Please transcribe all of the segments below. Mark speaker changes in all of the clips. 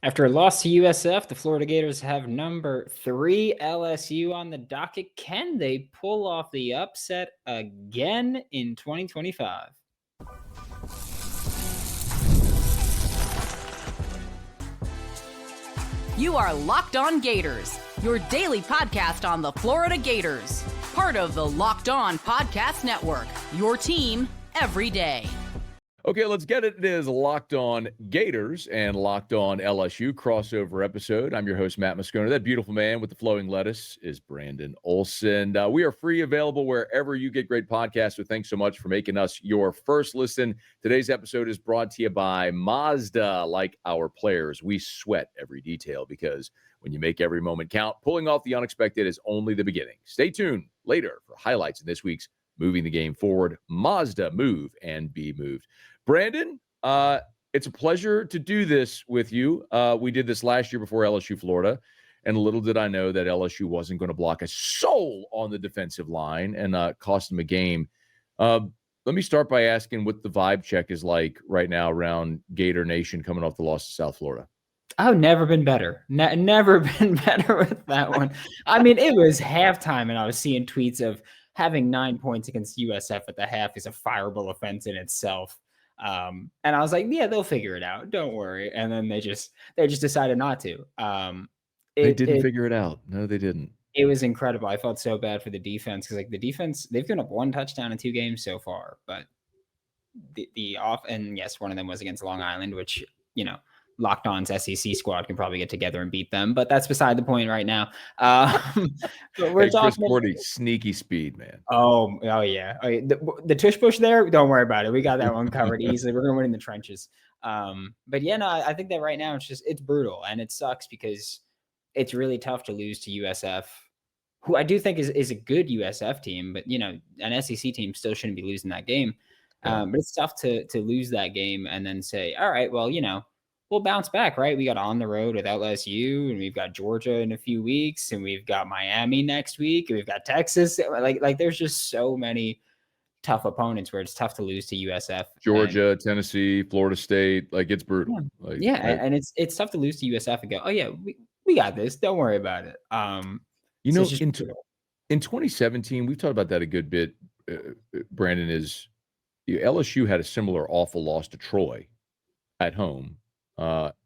Speaker 1: After a loss to USF, the Florida Gators have number 3 LSU on the docket. Can they pull off the upset again in 2025?
Speaker 2: You are Locked On Gators, your daily podcast on the Florida Gators. Part of the Locked On Podcast Network, your team every day.
Speaker 3: Okay, let's get it. It is Locked On Gators and Locked On LSU crossover episode. I'm your host, Matt Moscona. That beautiful man with the flowing lettuce is Brandon Olsen. We are free, available wherever you get great podcasts. So thanks so much for making us your first listen. Today's episode is brought to you by Mazda. Like our players, we sweat every detail because when you make every moment count, pulling off the unexpected is only the beginning. Stay tuned later for highlights in this week's Moving the Game Forward. Mazda, move and be moved. Brandon, it's a pleasure to do this with you. We did this last year before LSU Florida, and little did I know that LSU wasn't going to block a soul on the defensive line and cost them a game. Let me start by asking what the vibe check is like right now around Gator Nation coming off the loss to South Florida.
Speaker 1: Oh, never been better. Never been better with that one. I mean, it was halftime, and I was seeing tweets of having 9 points against USF at the half is a fireable offense in itself. And I was like, yeah, they'll figure it out. Don't worry. And then they just decided not to.
Speaker 3: They didn't figure it out. No, they didn't.
Speaker 1: It was incredible. I felt so bad for the defense because the defense, they've given up 1 touchdown in 2 games so far, but the off, and yes, one of them was against Long Island, which, Locked On's SEC squad can probably get together and beat them, but that's beside the point right now. But we're talking
Speaker 3: Chris Forty, sneaky speed, man.
Speaker 1: Oh yeah. The tush push there, don't worry about it. We got that one covered easily. We're gonna win in the trenches. But yeah, no, I think that right now it's brutal and it sucks because it's really tough to lose to USF, who I do think is a good USF team, but an SEC team still shouldn't be losing that game. But it's tough to lose that game and then say, all right, well, we'll bounce back, right? We got on the road with LSU, and we've got Georgia in a few weeks, and we've got Miami next week, and we've got Texas. Like there's just so many tough opponents where it's tough to lose to USF.
Speaker 3: Georgia, Tennessee, Florida State, it's brutal.
Speaker 1: And it's tough to lose to USF and go, oh yeah, we got this. Don't worry about it.
Speaker 3: In 2017, we've talked about that a good bit. Brandon, LSU had a similar awful loss to Troy at home.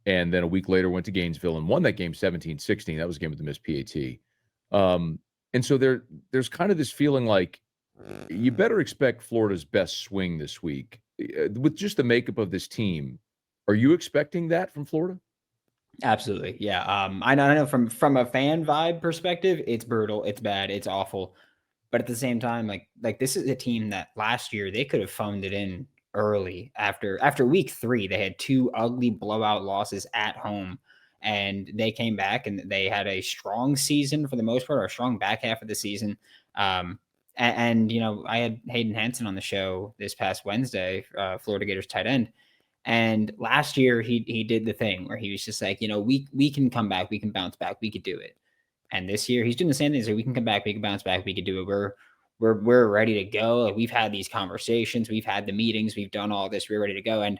Speaker 3: And then a week later went to Gainesville and won that game 17-16. That was a game with the missed PAT. And so there's kind of this feeling like you better expect Florida's best swing this week. With just the makeup of this team, are you expecting that from Florida?
Speaker 1: Absolutely. Yeah. I know from a fan vibe perspective, it's brutal, it's bad, it's awful. But at the same time, like this is a team that last year they could have phoned it in early. After week 3, they had 2 ugly blowout losses at home, and they came back and they had a strong season for the most part, or a strong back half of the season. And I had Hayden Hansen on the show this past Wednesday, Florida Gators tight end. And last year he did the thing where he was just like, we can come back, we can bounce back, we could do it. And this year he's doing the same thing. So we can come back, we can bounce back, we could do it. We're ready to go. Like, we've had these conversations, we've had the meetings, we've done all this, we're ready to go. And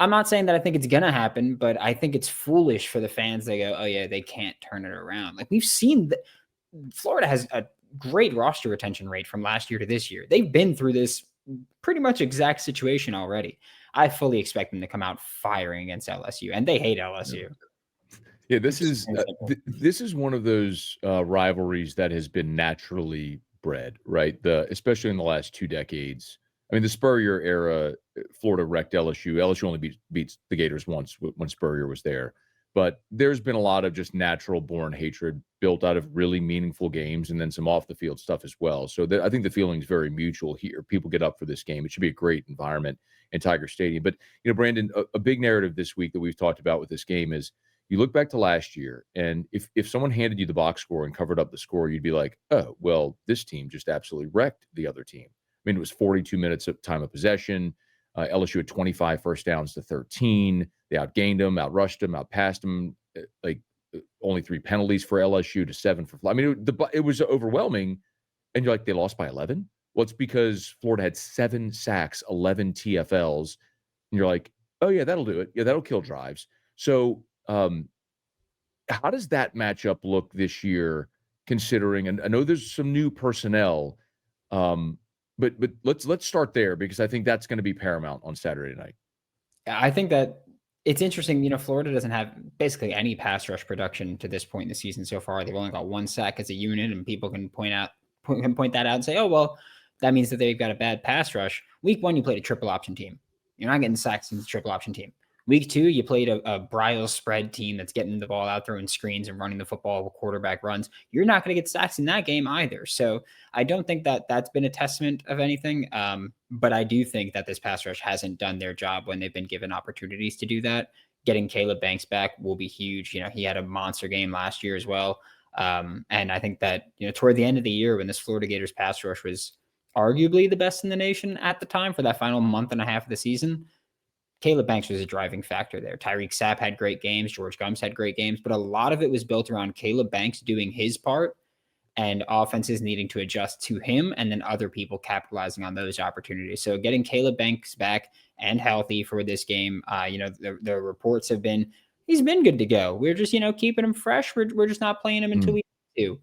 Speaker 1: I'm not saying that I think it's going to happen, but I think it's foolish for the fans. They go, oh yeah, they can't turn it around. Like, we've seen that Florida has a great roster retention rate from last year to this year. They've been through this pretty much exact situation already. I fully expect them to come out firing against LSU, and they hate LSU.
Speaker 3: Yeah, this is one of those rivalries that has been naturally bred, right? Especially in the last 2 decades. I mean, the Spurrier era, Florida wrecked LSU. LSU only beats the Gators once when Spurrier was there. But there's been a lot of just natural born hatred built out of really meaningful games and then some off the field stuff as well. So I think the feeling is very mutual here. People get up for this game. It should be a great environment in Tiger Stadium. But, Brandon, a big narrative this week that we've talked about with this game is you look back to last year, and if someone handed you the box score and covered up the score, you'd be like, oh, well, this team just absolutely wrecked the other team. I mean, it was 42 minutes of time of possession. LSU had 25 first downs to 13. They outgained them, outrushed them, outpassed them. Only 3 penalties for LSU to 7 for Florida. I mean, it was overwhelming. And you're like, they lost by 11? Well, it's because Florida had 7 sacks, 11 TFLs. And you're like, oh, yeah, that'll do it. Yeah, that'll kill drives. So How does that matchup look this year, considering, and I know there's some new personnel, but let's start there because I think that's going to be paramount on Saturday night.
Speaker 1: I think that it's interesting. Florida doesn't have basically any pass rush production to this point in the season so far. They've only got one sack as a unit, and people can point that out and say, "Oh, well, that means that they've got a bad pass rush." Week 1, you played a triple option team. You're not getting sacks in the triple option team. Week 2, you played a Bryles spread team that's getting the ball out, throwing screens and running the football with quarterback runs. You're not going to get sacks in that game either. So I don't think that that's been a testament of anything. But I do think that this pass rush hasn't done their job when they've been given opportunities to do that. Getting Caleb Banks back will be huge. He had a monster game last year as well. And I think that, toward the end of the year when this Florida Gators pass rush was arguably the best in the nation at the time for that final month and a half of the season, Caleb Banks was a driving factor there. Tyreek Sapp had great games. George Gums had great games, but a lot of it was built around Caleb Banks doing his part and offenses needing to adjust to him and then other people capitalizing on those opportunities. So getting Caleb Banks back and healthy for this game, the reports have been, he's been good to go. We're just, keeping him fresh. We're just not playing him until we do.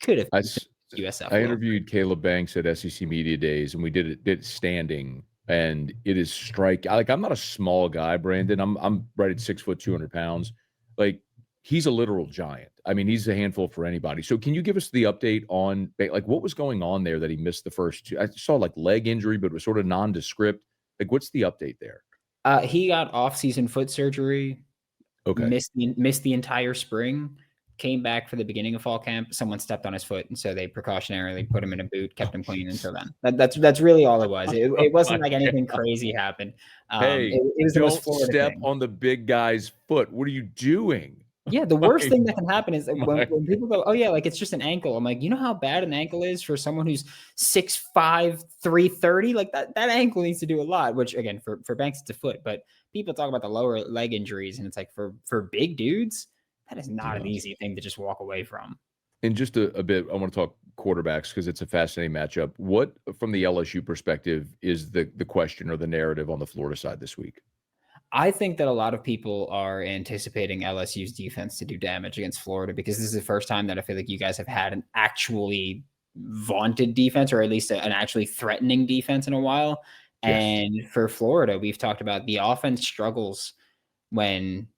Speaker 1: Could have. USF.
Speaker 3: I interviewed Caleb Banks at SEC Media Days, and we did it standing. And it is I'm not a small guy, Brandon. I'm right at 6 foot, 200 pounds. Like, he's a literal giant. I mean, he's a handful for anybody. So can you give us the update on what was going on there that he missed the first two? I saw leg injury, but it was sort of nondescript. What's the update there?
Speaker 1: He got off-season foot surgery.
Speaker 3: Okay.
Speaker 1: Missed the entire spring. Came back for the beginning of fall camp. Someone stepped on his foot, and so they precautionarily put him in a boot, kept him clean until then. That's really all it was. It wasn't like anything crazy happened.
Speaker 3: Hey, it was don't step on the big guy's foot. What are you doing?
Speaker 1: Yeah, the worst thing that can happen is when people go, "Oh yeah, it's just an ankle." I'm like, you know how bad an ankle is for someone who's 6'5", 330? Like that ankle needs to do a lot. Which again, for Banks, it's a foot, but people talk about the lower leg injuries, and it's like for big dudes, that is not an easy thing to just walk away from.
Speaker 3: And just a bit, I want to talk quarterbacks because it's a fascinating matchup. What, from the LSU perspective, is the question or the narrative on the Florida side this week?
Speaker 1: I think that a lot of people are anticipating LSU's defense to do damage against Florida because this is the first time that I feel like you guys have had an actually vaunted defense, or at least an actually threatening defense in a while. Yes. And for Florida, we've talked about the offense struggles when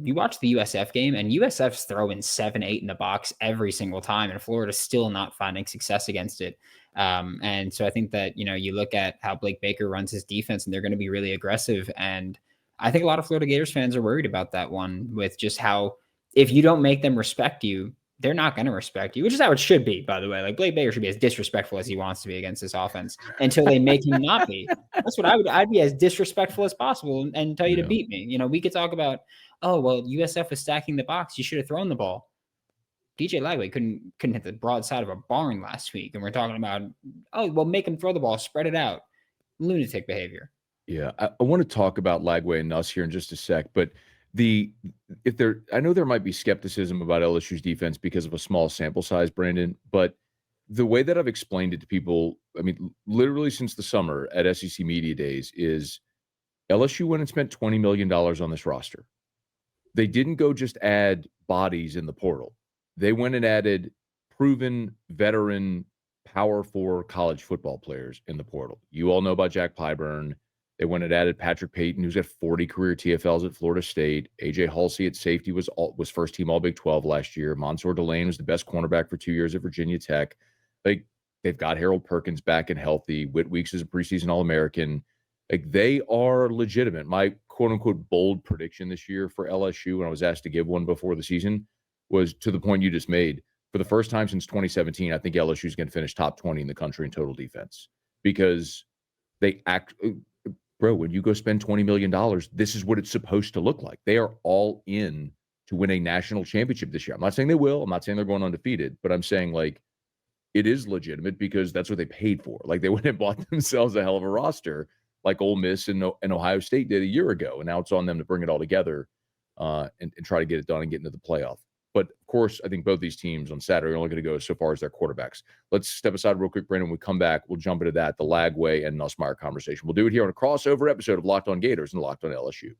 Speaker 1: you watch the USF game, and USF's throwing 7-8 in the box every single time, and Florida's still not finding success against it. And so I think that, you look at how Blake Baker runs his defense, and they're going to be really aggressive. And I think a lot of Florida Gators fans are worried about that one, with just how, if you don't make them respect you, they're not going to respect you, which is how it should be, by the way. Like, Blake Baker should be as disrespectful as he wants to be against this offense until they make him not be. That's what I'd be as disrespectful as possible and tell you to beat me. We could talk about, oh, well, USF is stacking the box. You should have thrown the ball. DJ Lagway couldn't hit the broadside of a barn last week. And we're talking about, oh, well, make him throw the ball, spread it out. Lunatic behavior.
Speaker 3: Yeah, I want to talk about Lagway and Nuss here in just a sec, but I know there might be skepticism about LSU's defense because of a small sample size, Brandon, but the way that I've explained it to people, I mean, literally since the summer at SEC Media Days, is LSU went and spent $20 million on this roster. They didn't go just add bodies in the portal. They went and added proven veteran Power 4 college football players in the portal. You all know about Jack Pyburn. They went and added Patrick Payton, who's got 40 career TFLs at Florida State. AJ Halsey at safety was first team All Big 12 last year. Mansour Delane was the best cornerback for 2 years at Virginia Tech. They've got Harold Perkins back and healthy. Whit Weeks is a preseason All-American. They are legitimate. My quote unquote bold prediction this year for LSU, when I was asked to give one before the season, was to the point you just made. For the first time since 2017, I think LSU is going to finish top 20 in the country in total defense, because they when you go spend $20 million, this is what it's supposed to look like. They are all in to win a national championship this year. I'm not saying they will. I'm not saying they're going undefeated, but I'm saying it is legitimate because that's what they paid for. They went and bought themselves a hell of a roster, like Ole Miss and Ohio State did a year ago. And now it's on them to bring it all together and try to get it done and get into the playoff. But of course, I think both these teams on Saturday are only going to go so far as their quarterbacks. Let's step aside real quick, Brandon. When we come back, we'll jump into that, the Lagway and Nussmeier conversation. We'll do it here on a crossover episode of Locked On Gators and Locked On LSU.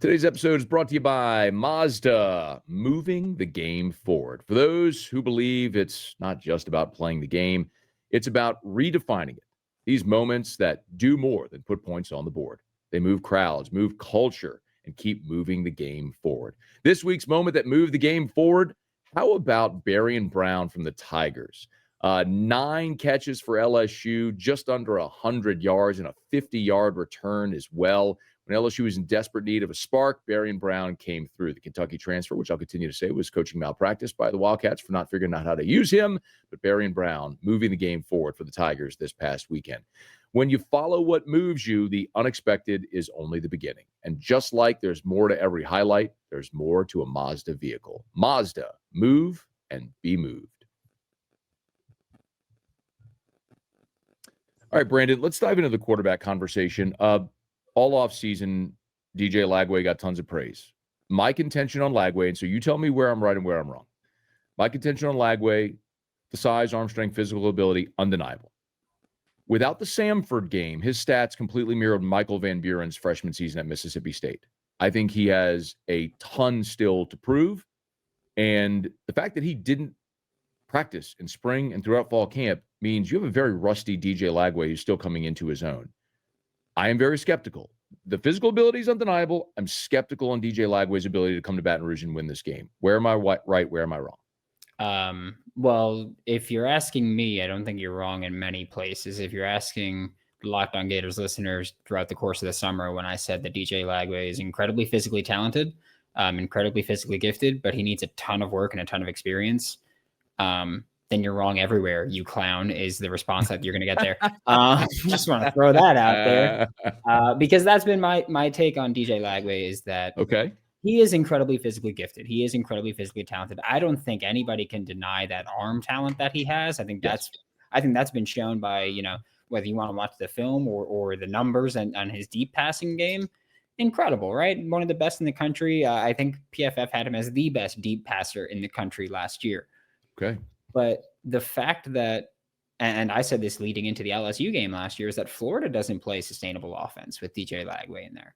Speaker 3: Today's episode is brought to you by Mazda, moving the game forward. For those who believe it's not just about playing the game, it's about redefining it. These moments that do more than put points on the board. They move crowds, move culture, and keep moving the game forward. This week's moment that moved the game forward, how about Barrion Brown from the Tigers? 9 catches for LSU, just under 100 yards, and a 50-yard return as well. When LSU was in desperate need of a spark, Barrion Brown came through. The Kentucky transfer, which I'll continue to say was coaching malpractice by the Wildcats for not figuring out how to use him. But Barrion Brown moving the game forward for the Tigers this past weekend. When you follow what moves you, the unexpected is only the beginning. And just like there's more to every highlight, there's more to a Mazda vehicle. Mazda, move and be moved. All right, Brandon, let's dive into the quarterback conversation. All offseason, DJ Lagway got tons of praise. My contention on Lagway, and so you tell me where I'm right and where I'm wrong. My contention on Lagway, the size, arm strength, physical ability, undeniable. Without the Samford game, his stats completely mirrored Michael Van Buren's freshman season at Mississippi State. I think he has a ton still to prove. And the fact that he didn't practice in spring and throughout fall camp means you have a very rusty DJ Lagway who's still coming into his own. I am very skeptical. The physical ability is undeniable. I'm skeptical on DJ Lagway's ability to come to Baton Rouge and win this game. Where am I right? Where am I wrong?
Speaker 1: Well, if you're asking me, I don't think you're wrong in many places. If you're asking Locked On Gators listeners throughout the course of the summer, when I said that DJ Lagway is incredibly physically talented, incredibly physically gifted, but he needs a ton of work and a ton of experience, then you're wrong everywhere, you clown, is the response that you're going to get there. Just want to throw that out there because that's been my take on DJ Lagway is that he is incredibly physically gifted. He is incredibly physically talented. I don't think anybody can deny that arm talent that he has. I think that's been shown by, whether you want to watch the film or the numbers and his deep passing game. Incredible, right? One of the best in the country. I think PFF had him as the best deep passer in the country last year.
Speaker 3: Okay.
Speaker 1: But the fact that, and I said this leading into the LSU game last year, is that Florida doesn't play sustainable offense with DJ Lagway in there.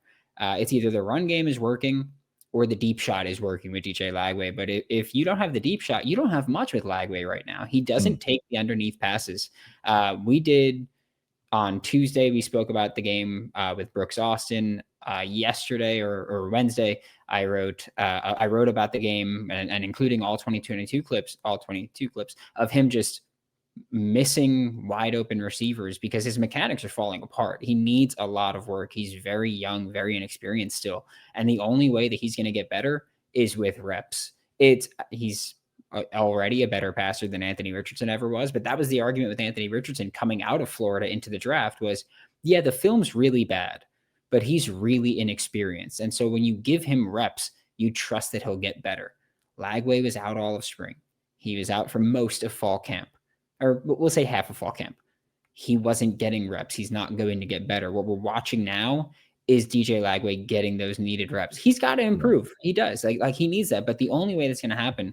Speaker 1: It's either the run game is working or the deep shot is working with DJ Lagway. But if you don't have the deep shot, you don't have much with Lagway right now. He doesn't take the underneath passes. We did on Tuesday, we spoke about the game with Brooks Austin. Yesterday or Wednesday, I wrote about the game and including all 22 clips of him just missing wide open receivers because his mechanics are falling apart. He needs a lot of work. He's very young, very inexperienced still. And the only way that he's going to get better is with reps. He's already a better passer than Anthony Richardson ever was. But that was the argument with Anthony Richardson coming out of Florida into the draft was, yeah, the film's really bad, but he's really inexperienced. And so when you give him reps, you trust that he'll get better. Lagway was out all of spring. He was out for most of fall camp, or we'll say half of fall camp. He wasn't getting reps. He's not going to get better. What we're watching now is DJ Lagway getting those needed reps. He's got to improve. He does. Like he needs that. But the only way that's going to happen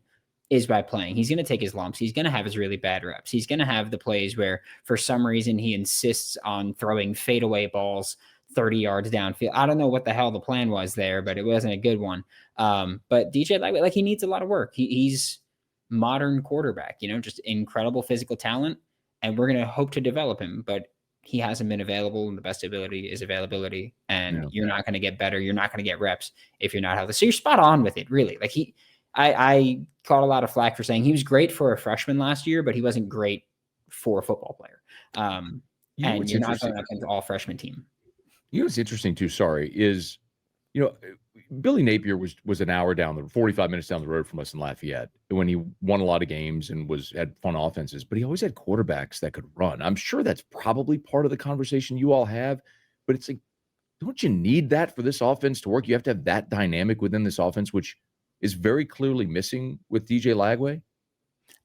Speaker 1: is by playing. He's going to take his lumps. He's going to have his really bad reps. He's going to have the plays where for some reason he insists on throwing fadeaway balls 30 yards downfield. I don't know what the hell the plan was there, but it wasn't a good one. But DJ Lagway, like he needs a lot of work. He's modern quarterback, just incredible physical talent. And we're going to hope to develop him, but he hasn't been available. And the best ability is availability. And you're not going to get better. You're not going to get reps if you're not healthy. So you're spot on with it, really. Like I caught a lot of flack for saying he was great for a freshman last year, but he wasn't great for a football player. And you're not going up into all freshman team.
Speaker 3: What's interesting too, is, Billy Napier was an hour 45 minutes down the road from us in Lafayette when he won a lot of games and had fun offenses, but he always had quarterbacks that could run. I'm sure that's probably part of the conversation you all have, but it's like, don't you need that for this offense to work? You have to have that dynamic within this offense, which is very clearly missing with DJ Lagway.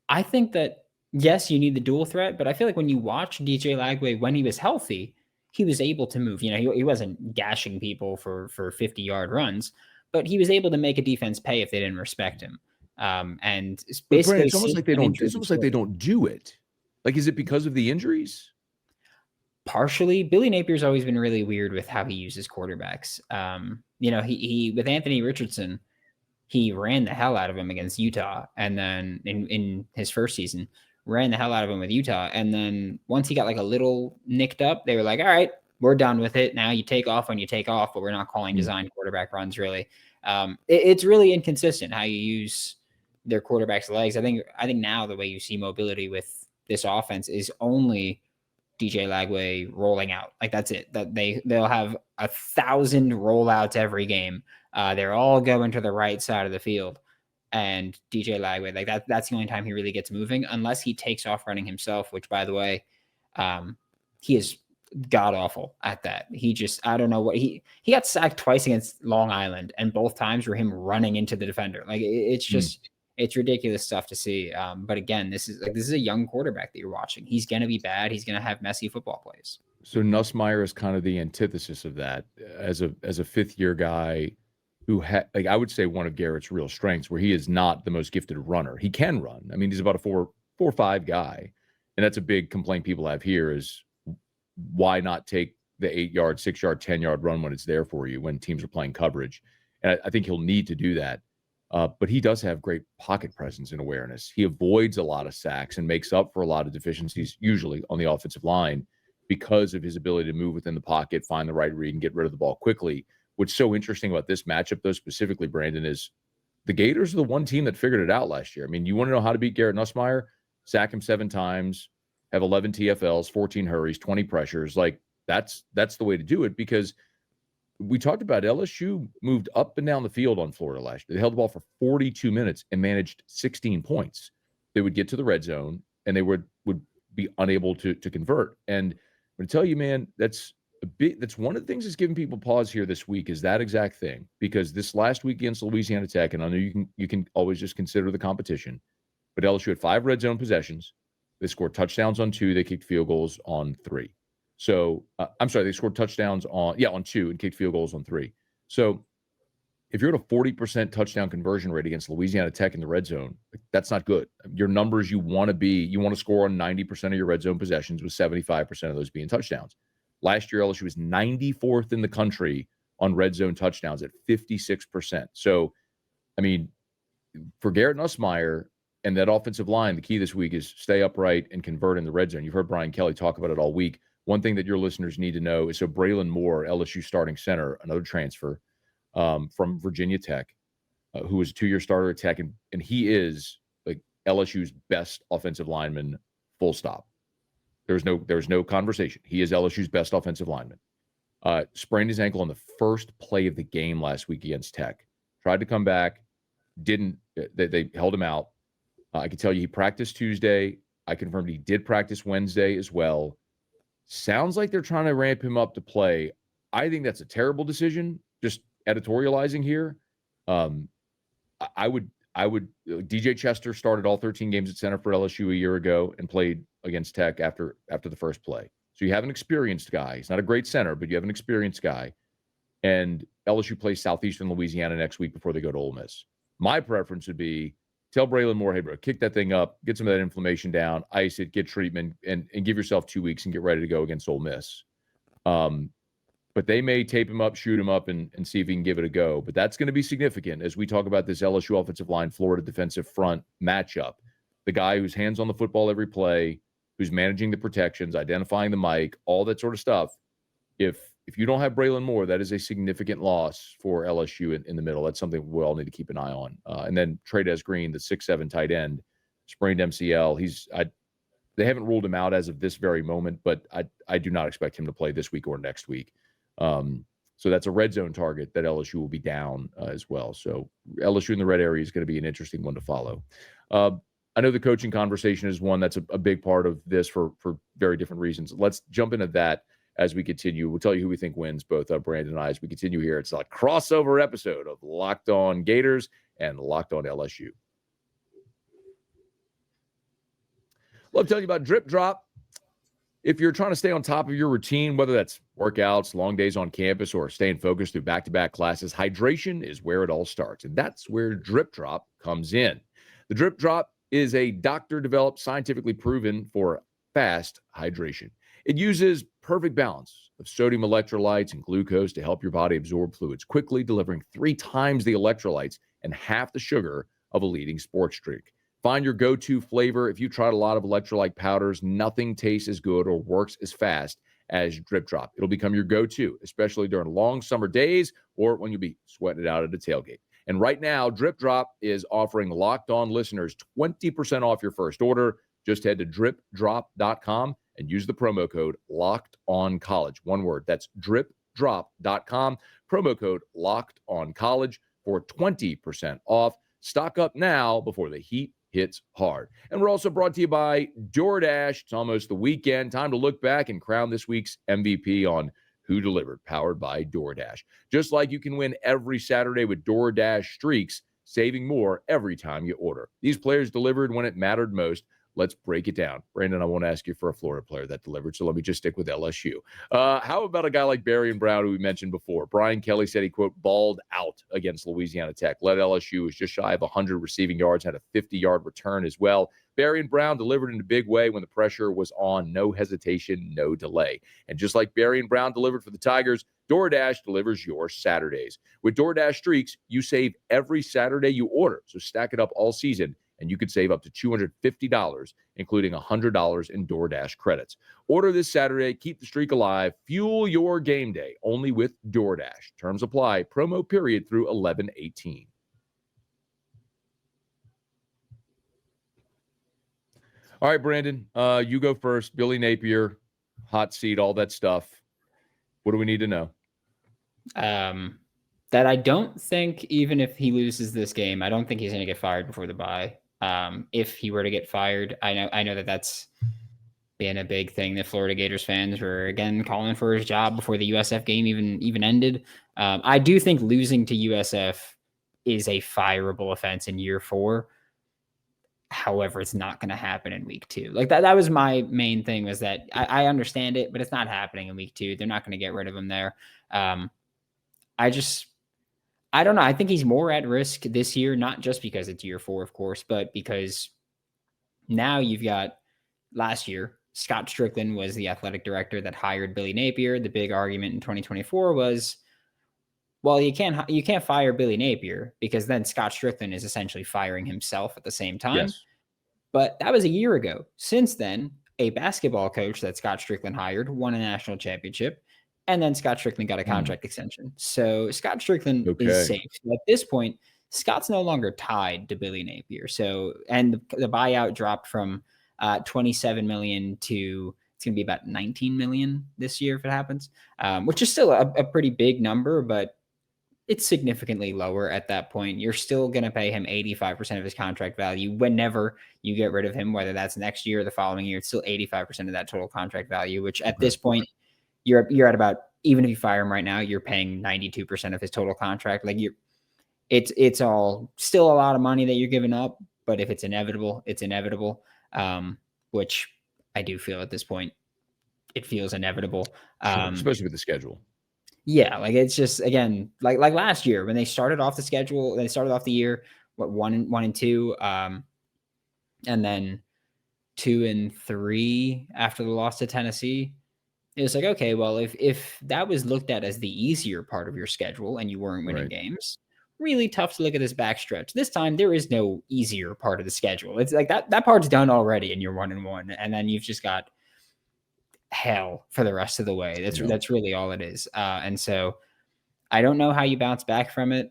Speaker 1: I think that, yes, you need the dual threat, but I feel like when you watch DJ Lagway when he was healthy, he was able to move. He wasn't gashing people for 50-yard runs, but he was able to make a defense pay if they didn't respect him. And basically,
Speaker 3: it's almost like they don't do it. Like, is it because of the injuries?
Speaker 1: partially, Billy Napier's always been really weird with how he uses quarterbacks. He with Anthony Richardson, he ran the hell out of him against Utah, and then in his first season, ran the hell out of him with Utah. And then once he got like a little nicked up, they were like, all right, we're done with it. Now you take off when you take off, but we're not calling design quarterback runs really. It's really inconsistent how you use their quarterback's legs. I think now the way you see mobility with this offense is only DJ Lagway rolling out. Like that's it. That they'll have 1,000 rollouts every game. They're all going to the right side of the field. And DJ Lagway, like that's the only time he really gets moving, unless he takes off running himself, which by the way, he is god awful at that. I don't know what he got sacked twice against Long Island, and both times were him running into the defender. Like it's just it's ridiculous stuff to see. But again, this is a young quarterback that you're watching. He's gonna be bad. He's gonna have messy football plays.
Speaker 3: So Nussmeier is kind of the antithesis of that as a fifth year guy who I would say one of Garrett's real strengths, where he is not the most gifted runner. He can run. I mean, he's about a 4.5 guy. And that's a big complaint people have here is why not take the 8-yard, 6-yard, 10-yard run when it's there for you when teams are playing coverage. And I think he'll need to do that. But he does have great pocket presence and awareness. He avoids a lot of sacks and makes up for a lot of deficiencies, usually on the offensive line, because of his ability to move within the pocket, find the right read, and get rid of the ball quickly. What's so interesting about this matchup, though, specifically, Brandon, is the Gators are the one team that figured it out last year. I mean, you want to know how to beat Garrett Nussmeier? Sack him 7 times, have 11 TFLs, 14 hurries, 20 pressures. Like, that's the way to do it, because we talked about LSU moved up and down the field on Florida last year. They held the ball for 42 minutes and managed 16 points. They would get to the red zone, and they would be unable to convert. And I'm going to tell you, man, that's one of the things that's giving people pause here this week is that exact thing, because this last week against Louisiana Tech, and I know you can always just consider the competition, but LSU had 5 red zone possessions. They scored touchdowns on 2. They kicked field goals on 3. So I'm sorry, they scored touchdowns on 2 and kicked field goals on 3. So if you're at a 40% touchdown conversion rate against Louisiana Tech in the red zone, that's not good. Your numbers you want to score on 90% of your red zone possessions, with 75% of those being touchdowns. Last year, LSU was 94th in the country on red zone touchdowns at 56%. So, I mean, for Garrett Nussmeier and that offensive line, the key this week is stay upright and convert in the red zone. You've heard Brian Kelly talk about it all week. One thing that your listeners need to know is, so Braylon Moore, LSU starting center, another transfer from Virginia Tech, who was a 2-year starter at Tech, and he is like LSU's best offensive lineman, full stop. There's no conversation. He is LSU's best offensive lineman. Sprained his ankle on the first play of the game last week against Tech. Tried to come back, didn't. They held him out. I can tell you he practiced Tuesday. I confirmed he did practice Wednesday as well. Sounds like they're trying to ramp him up to play. I think that's a terrible decision. Just editorializing here. I would. DJ Chester started all 13 games at center for LSU a year ago and played against Tech after the first play. So you have an experienced guy. He's not a great center, but you have an experienced guy. And LSU plays Southeastern Louisiana next week before they go to Ole Miss. My preference would be tell Braylon Moore, hey, bro, kick that thing up, get some of that inflammation down, ice it, get treatment, and give yourself 2 weeks and get ready to go against Ole Miss. But they may tape him up, shoot him up, and see if he can give it a go. But that's going to be significant as we talk about this LSU offensive line, Florida defensive front matchup. The guy who's hands on the football every play, who's managing the protections, identifying the mic, all that sort of stuff. If you don't have Braylon Moore, that is a significant loss for LSU in the middle. That's something we all need to keep an eye on. And then Trey'Dez Green, the 6'7" tight end, sprained MCL. They haven't ruled him out as of this very moment, but I do not expect him to play this week or next week. So that's a red zone target that LSU will be down as well. So LSU in the red area is going to be an interesting one to follow. I know the coaching conversation is one that's a big part of this for very different reasons. Let's jump into that as we continue. We'll tell you who we think wins, both Brandon and I, as we continue here. It's a crossover episode of Locked On Gators and Locked On LSU. Love telling you about Drip Drop. If you're trying to stay on top of your routine, whether that's workouts, long days on campus, or staying focused through back-to-back classes, hydration is where it all starts. And that's where Drip Drop comes in. The Drip Drop is a doctor-developed, scientifically proven for fast hydration. It uses perfect balance of sodium electrolytes and glucose to help your body absorb fluids quickly, delivering 3 times the electrolytes and half the sugar of a leading sports drink. Find your go-to flavor. If you tried a lot of electrolyte powders, nothing tastes as good or works as fast as Drip Drop. It'll become your go-to, especially during long summer days or when you'll be sweating it out at a tailgate. And right now, Drip Drop is offering Locked On listeners 20% off your first order. Just head to dripdrop.com and use the promo code LOCKEDONCollege. One word. That's dripdrop.com. Promo code LOCKEDONCollege for 20% off. Stock up now before the heat hits hard. And we're also brought to you by DoorDash. It's almost the weekend. Time to look back and crown this week's MVP on Who Delivered, powered by DoorDash. Just like you can win every Saturday with DoorDash Streaks, saving more every time you order. These players delivered when it mattered most. Let's break it down. Brandon, I won't ask you for a Florida player that delivered, so let me just stick with LSU. How about a guy like Berrien Brown, who we mentioned before? Brian Kelly said he, quote, balled out against Louisiana Tech. Led LSU, was just shy of 100 receiving yards, had a 50-yard return as well. Berrien Brown delivered in a big way when the pressure was on. No hesitation, no delay. And just like Berrien Brown delivered for the Tigers, DoorDash delivers your Saturdays. With DoorDash Streaks, you save every Saturday you order. So stack it up all season, and you could save up to $250, including $100 in DoorDash credits. Order this Saturday. Keep the streak alive. Fuel your game day only with DoorDash. Terms apply. Promo period through 11/18. All right, Brandon, you go first. Billy Napier, hot seat, all that stuff. What do we need to know?
Speaker 1: That I don't think, even if he loses this game, I don't think he's going to get fired before the bye. If he were to get fired, I know that that's been a big thing that Florida Gators fans were again calling for his job before the USF game even ended. I do think losing to USF is a fireable offense in year 4. However, it's not going to happen in week 2. Like that was my main thing, was that I understand it, but it's not happening in week 2. They're not going to get rid of him there. I don't know. I think he's more at risk this year, not just because it's year 4, of course, but because now you've got last year, Scott Strickland was the athletic director that hired Billy Napier. The big argument in 2024 was, well, you can't fire Billy Napier because then Scott Strickland is essentially firing himself at the same time.
Speaker 3: Yes.
Speaker 1: But that was a year ago. Since then, a basketball coach that Scott Strickland hired won a national championship, and then Scott Strickland got a contract extension. So Scott Strickland is safe. So at this point, Scott's no longer tied to Billy Napier. So, and the buyout dropped from $27 million to, it's going to be about $19 million this year if it happens, which is still a pretty big number, but it's significantly lower at that point. You're still going to pay him 85% of his contract value whenever you get rid of him, whether that's next year or the following year. It's still 85% of that total contract value, which at this point, you're at about, even if you fire him right now, you're paying 92% of his total contract. Like it's all still a lot of money that you're giving up, but if it's inevitable, it's inevitable. Which I do feel at this point, it feels inevitable.
Speaker 3: Especially with the schedule.
Speaker 1: Yeah, like it's just, again, like last year when they started off the schedule, they started off the year 1-2, and then 2-3 after the loss to Tennessee. It was like, okay, well, if that was looked at as the easier part of your schedule and you weren't winning games, really tough to look at this backstretch. This time there is no easier part of the schedule. It's like that part's done already and you're 1-1, and then you've just got hell for the rest of the way. That's really all it is. And so I don't know how you bounce back from it,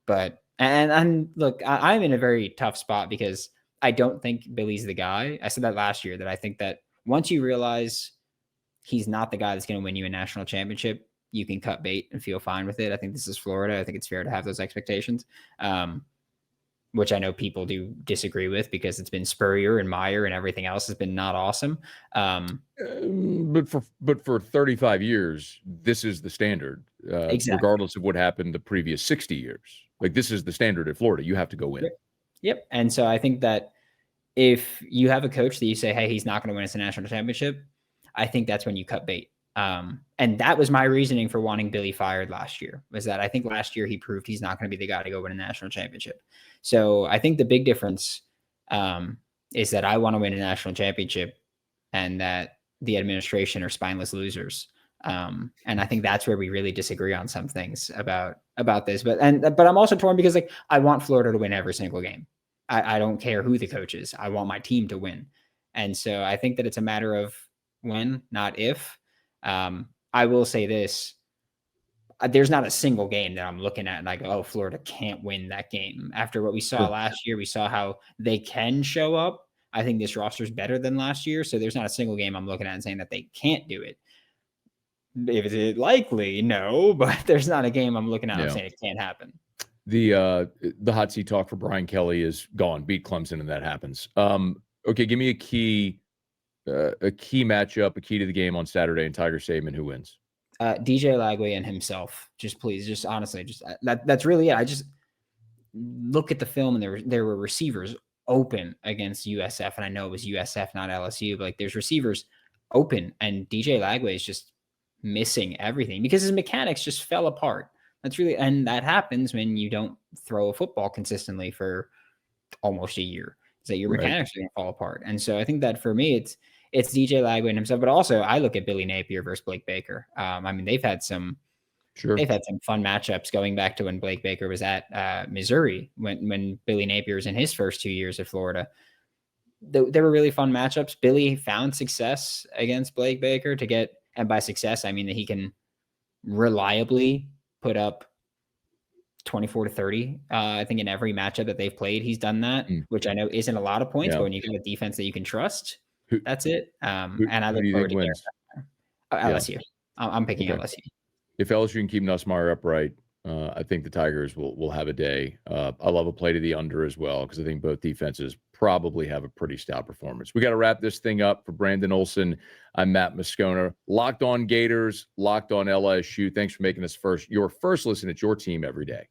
Speaker 1: but and look, I'm in a very tough spot because I don't think Billy's the guy. I said that last year, that I think that once you realize he's not the guy that's going to win you a national championship, you can cut bait and feel fine with it. I think this is Florida. I think it's fair to have those expectations, which I know people do disagree with because it's been Spurrier and Meyer and everything else has been not awesome.
Speaker 3: But for 35 years, this is the standard, exactly. Regardless of what happened the previous 60 years. Like, this is the standard at Florida. You have to go win.
Speaker 1: Yep. And so I think that if you have a coach that you say, hey, he's not going to win us a national championship, I think that's when you cut bait. And that was my reasoning for wanting Billy fired last year, was that I think last year he proved he's not going to be the guy to go win a national championship. So I think the big difference is that I want to win a national championship, and that the administration are spineless losers. And I think that's where we really disagree on some things about this. But I'm also torn because like I want Florida to win every single game. I don't care who the coach is. I want my team to win. And so I think that it's a matter of when, not if. I will say this. There's not a single game that I'm looking at and I go, oh, Florida can't win that game. After what we saw last year, we saw how they can show up. I think this roster is better than last year. So there's not a single game I'm looking at and saying that they can't do it. Is it likely? No, but there's not a game I'm looking at and saying it can't happen.
Speaker 3: The hot seat talk for Brian Kelly is gone. Beat Clemson and that happens. Okay, give me a key matchup, a key to the game on Saturday in Tiger Stadium. Who wins?
Speaker 1: DJ Lagway and himself. Just please, just honestly, just that's really it. I just look at the film and there were receivers open against USF, and I know it was USF, not LSU, but like there's receivers open, and DJ Lagway is just missing everything because his mechanics just fell apart. And that happens when you don't throw a football consistently for almost a year. Is that your mechanics are going to fall apart. And so I think that for me, it's DJ Lagway and himself, but also I look at Billy Napier versus Blake Baker. I mean, they've had some fun matchups going back to when Blake Baker was at Missouri, when Billy Napier was in his first 2 years at Florida. There were really fun matchups. Billy found success against Blake Baker and by success, I mean that he can reliably put up 24 to 30. I think in every matchup that they've played, he's done that, which I know isn't a lot of points, but when you got a defense that you can trust, that's it. And I look forward to Garrett. LSU. I'm picking LSU.
Speaker 3: If LSU can keep Nussmeier upright, I think the Tigers will have a day. I love a play to the under as well because I think both defenses probably have a pretty stout performance. We got to wrap this thing up. For Brandon Olsen, I'm Matt Moscona. Locked on Gators, locked on LSU. Thanks for making us your first listen at your team every day.